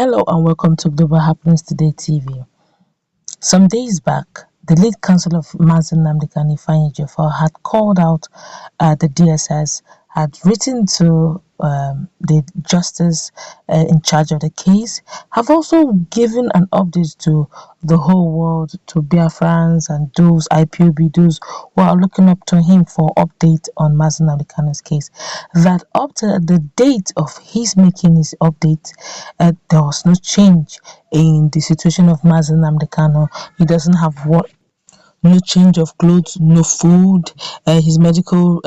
Hello and welcome to Global Happenings Today TV. Some days back, the lead counsel of Nnamdi Kanu, Ifeanyi Ejiofor, had called out the DSS, had written to the justice in charge of the case, have also given an update to the whole world, to Biafrans and those Ipob, those who are looking up to him for update on Nnamdi Kanu's case, that up to the date of his making his update, there was no change in the situation of Nnamdi Kanu. He doesn't have no change of clothes, no food. His medical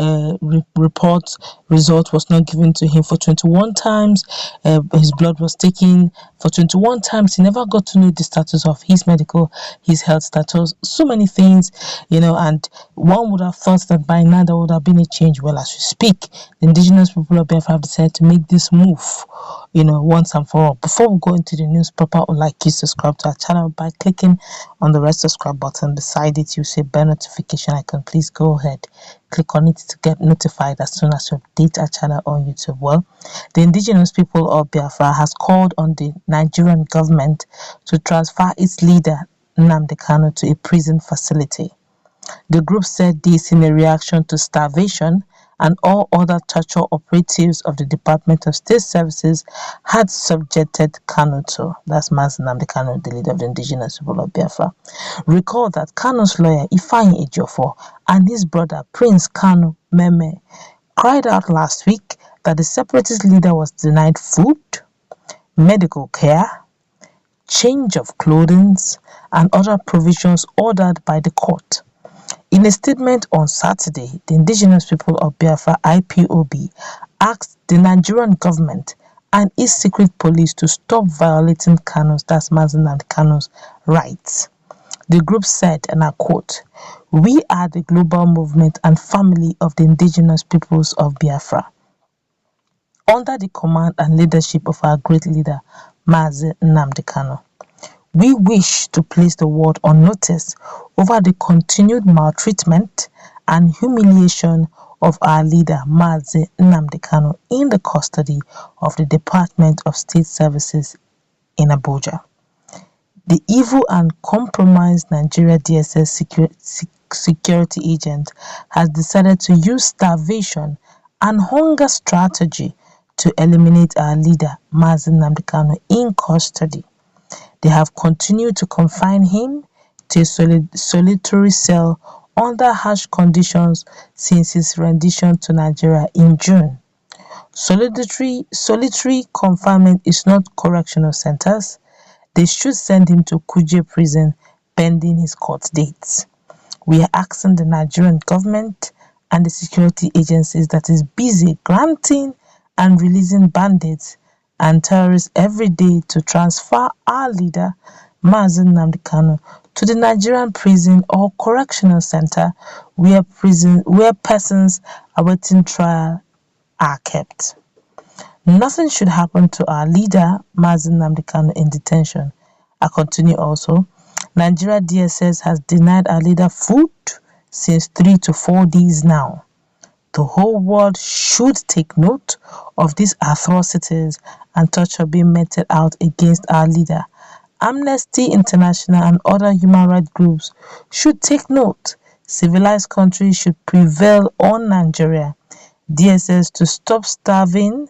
report result was not given to him for 21 times. His blood was taken for 21 times. He never got to know the status of his health status. So many things, and one would have thought that by now there would have been a change. Well, as we speak, the indigenous people of Biafra have decided to make this move, once and for all. Before we go into the news proper, I would like you to subscribe to our channel by clicking on the red subscribe button. Beside it, you see bell notification icon. Please go ahead, click on it to get notified as soon as we update our channel on YouTube. Well, the indigenous people of Biafra has called on the Nigerian government to transfer its leader Nnamdi Kanu to a prison facility. The group said this in a reaction to starvation and all other torture operatives of the Department of State Services had subjected Kanu to. That's Nnamdi Kanu, the leader of the indigenous people of Biafra. Recall that Kanu's lawyer, Ifeanyi Ejiofor, and his brother, Prince Kanu Meme, cried out last week that the separatist leader was denied food, medical care, change of clothing, and other provisions ordered by the court. In a statement on Saturday, the indigenous people of Biafra, Ipob, asked the Nigerian government and its secret police to stop violating that's Nnamdi Kanu's rights. The group said, and I quote, "We are the global movement and family of the indigenous peoples of Biafra. Under the command and leadership of our great leader, Nnamdi Kanu. We wish to place the world on notice over the continued maltreatment and humiliation of our leader, Nnamdi Kanu, in the custody of the Department of State Services in Abuja. The evil and compromised Nigeria DSS security agent has decided to use starvation and hunger strategy to eliminate our leader, Nnamdi Kanu, in custody. They have continued to confine him to a solitary cell under harsh conditions since his rendition to Nigeria in June. Solitary confinement is not correctional centers. They should send him to Kuje prison pending his court dates. We are asking the Nigerian government and the security agencies that is busy granting and releasing bandits and terrorists every day to transfer our leader, Nnamdi Kanu, to the Nigerian prison or correctional center where persons awaiting trial are kept. Nothing should happen to our leader, Nnamdi Kanu, in detention." I continue also, Nigeria DSS has denied our leader food since 3 to 4 days now. The whole world should take note of these atrocities and torture being meted out against our leader. Amnesty International and other human rights groups should take note. Civilized countries should prevail on Nigeria DSS to stop starving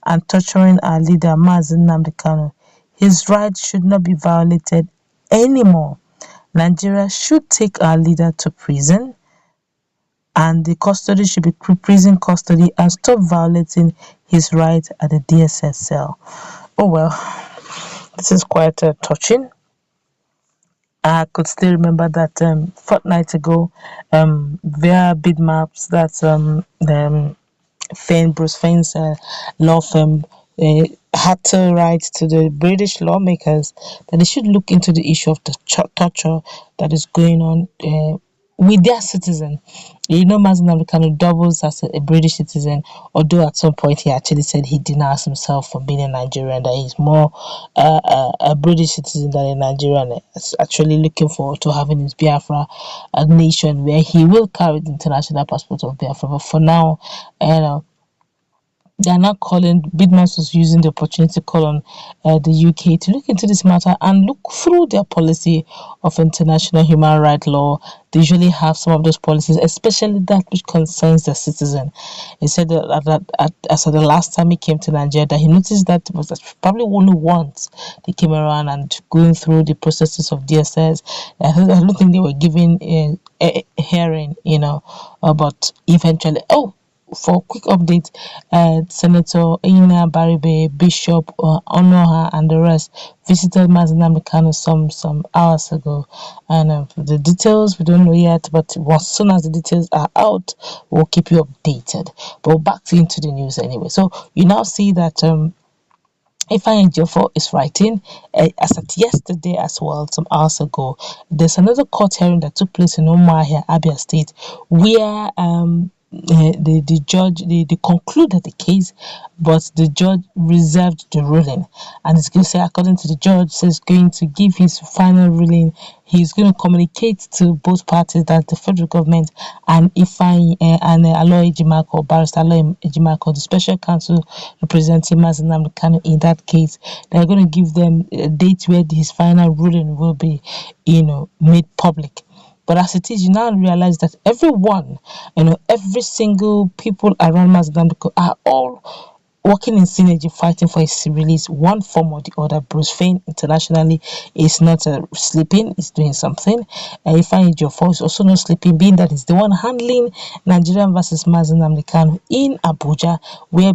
and torturing our leader, Nnamdi Kanu. His rights should not be violated anymore. Nigeria should take our leader to prison, and the custody should be prison custody, and stop violating his rights at the DSS cell. Oh well, this is quite touching. I could still remember that fortnight ago, via bitmaps, that Bruce Fein's law firm had to write to the British lawmakers that they should look into the issue of the torture that is going on with their citizen. Nnamdi Kanu doubles as a British citizen, although at some point he actually said he denies himself from being a Nigerian, that he's more a British citizen than a Nigerian. He's actually looking forward to having his Biafra nation where he will carry the international passport of Biafra. But for now, They are now calling, Bidmas was using the opportunity to call on the UK to look into this matter and look through their policy of international human rights law. They usually have some of those policies, especially that which concerns the citizen. He said as of the last time he came to Nigeria, that he noticed that it was probably only once they came around and going through the processes of DSS. I don't think they were giving a hearing, but eventually, for quick update, Senator Ina Baribe, Bishop Onoha, and the rest visited Nnamdi Kanu some hours ago. And the details we don't know yet, but as soon as the details are out, we'll keep you updated. But back into the news anyway. So you now see that Ifeanyi Ejiofor is writing, as at yesterday as well, some hours ago, there's another court hearing that took place in Umuahia, Abia State, where the judge they concluded the case, but the judge reserved the ruling, and it's going to say, according to the judge, says going to give his final ruling. He's going to communicate to both parties, that the federal government and Ifeanyi and Aloy Ejimako, Barrister Aloy Ejimako, the special counsel representing Nnamdi Kanu in that case, they're going to give them a date where his final ruling will be, made public. But as it is, you now realize that everyone, every single people around Nnamdi are all working in synergy, fighting for his release, one form or the other. Bruce Fein internationally is not sleeping; is doing something. Ifeanyi Ejiofor is also not sleeping, being that he's the one handling Nigerian versus Nnamdi Kanu in Abuja, where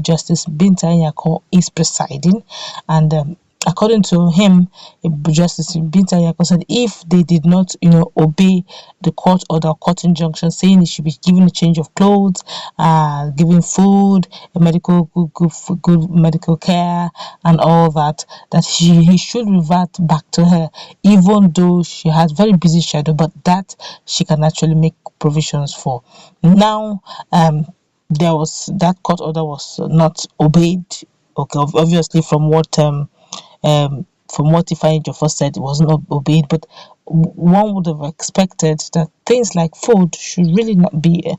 Justice Binta Nyako is presiding, and according to him, Justice Binta Nyako said if they did not, obey the court order, court injunction, saying he should be given a change of clothes, giving food, good medical care, and all that, that he should revert back to her, even though she has very busy schedule, but that she can actually make provisions for. Now, there was that court order was not obeyed. Okay, obviously from what Ifeanyi Ejiofor said, it wasn't obeyed, but one would have expected that things like food should really not be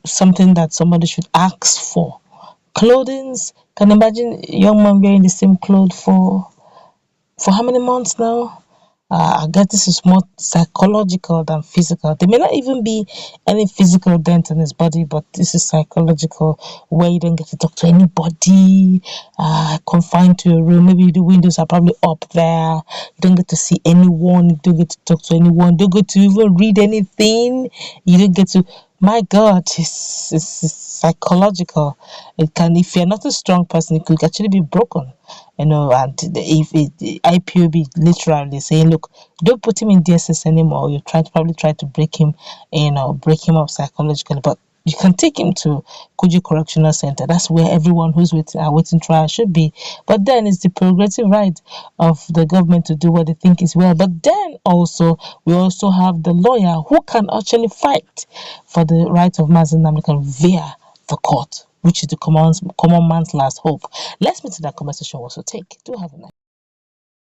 something that somebody should ask for. Clothings, can you imagine a young man wearing the same clothes for how many months now? I guess this is more psychological than physical. There may not even be any physical dent in his body, but this is psychological, where you don't get to talk to anybody, confined to a room. Maybe the windows are probably up there. You don't get to see anyone. You don't get to talk to anyone. You don't get to even read anything. You don't get to. My God, it's psychological. It can, if you're not a strong person, it could actually be broken. And if the IPOB literally saying, look, don't put him in DSS anymore, you probably try to break him, break him up psychologically, but you can take him to Kuji Correctional Center. That's where everyone who's awaiting trial should be. But then it's the prerogative right of the government to do what they think is well. But then also, we also have the lawyer who can actually fight for the right of Nnamdi Kanu via the court, which is the common man's last hope. Let's meet in that conversation also take. Do have a nice